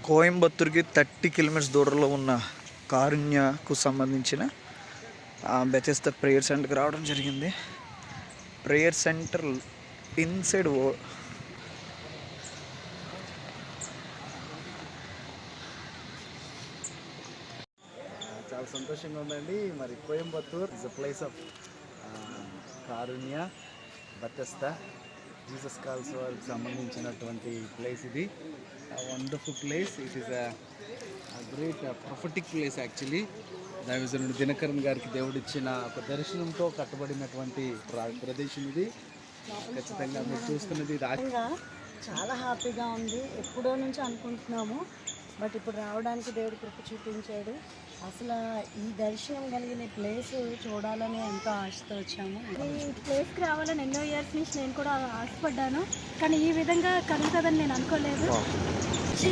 కోయంబత్తూర్కి 30 kilometres దూరంలో ఉన్న కారుణ్యకు సంబంధించిన బెతెస్దా ప్రేయర్ సెంటర్కి రావడం జరిగింది. ప్రేయర్ సెంటర్ ఇన్సైడ్ చాలా సంతోషంగా ఉందండి. మరి Coimbatore is a place of Karunya Bethesda Jesus calls వారికి సంబంధించినటువంటి ప్లేస్. ఇది wonderful place. It is great prophetic place actually. దైవజనుడు దినకరన్ గారికి దేవుడిచ్చిన ఒక దర్శనంతో కట్టబడినటువంటి ప్రదేశం ఇది. ఖచ్చితంగా మీరు చూస్తున్నది చాలా హ్యాపీగా ఉంది. ఎప్పుడో నుంచి అనుకుంటున్నాము, బట్ ఇప్పుడు రావడానికి దేవుడు కృప చూపించాడు. అసలు ఈ దర్శనం కలిగిన ప్లేస్ చూడాలని ఎంతో ఆశతో వచ్చాము. ఈ ప్లేస్కి రావాలని ఎన్నో ఇయర్స్ నుంచి నేను కూడా ఆశపడ్డాను, కానీ ఈ విధంగా కలుగుతుందని నేను అనుకోలేదు.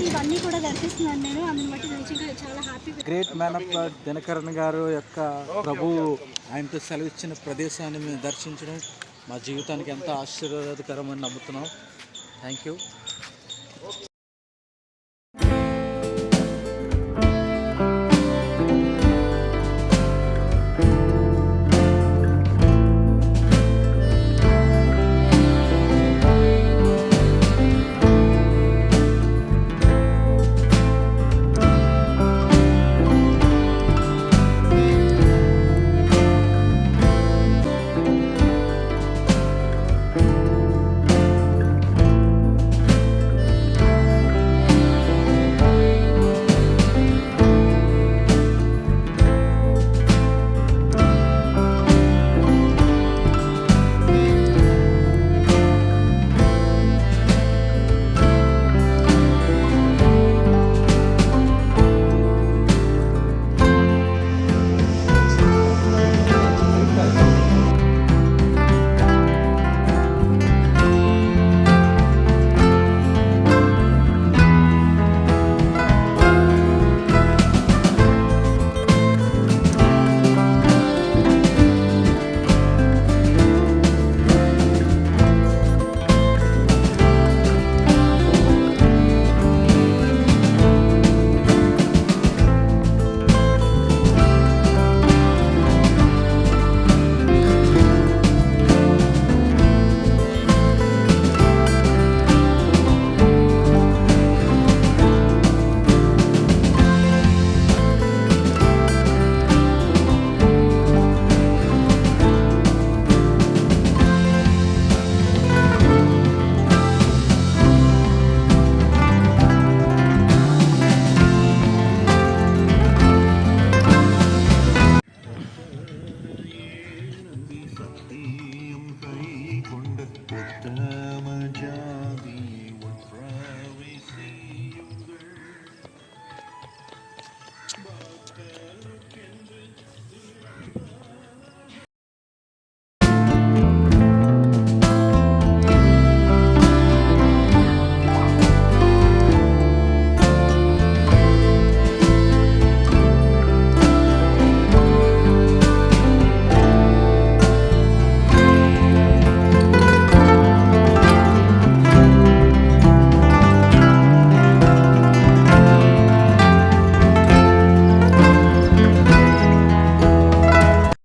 ఇవన్నీ కూడా దర్శిస్తున్నాను నేను, అందుని బట్టి నిజంగా చాలా happy. Great man of God Dinakaran గారు యొక్క ప్రభువు ఆయనతో సెలవిచ్చిన ప్రదేశాన్ని మేము దర్శించడం మా జీవితానికి ఎంతో ఆశీర్వాదకరమని నమ్ముతున్నాం. Thank you. ఉత్తమ జాతి